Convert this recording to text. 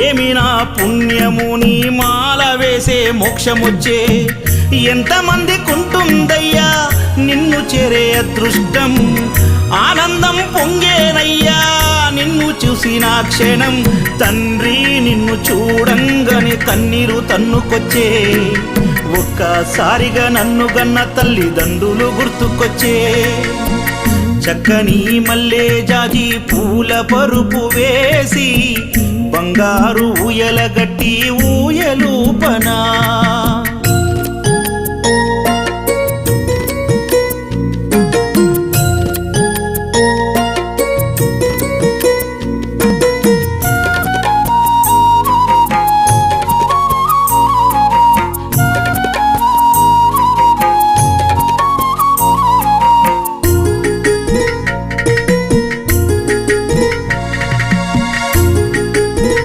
ఏమి నా పుణ్యము నీ మాల వేసే మోక్షమొచ్చే ఎంతమందికుంటుందయ్యా నిన్ను చేరే అదృష్టం ఆనందం పొంగేనయ్యా నిన్ను చూసిన క్షణం తండ్రి నిన్ను చూడంగానే కన్నీరు తన్నుకొచ్చే ఒక్కసారిగా నన్ను గన్న తల్లిదండ్రులు గుర్తుకొచ్చే చక్కని మల్లె జాజి పూల పరుపు వేసి బంగారు ఊయల గట్టి ఊయలూపనా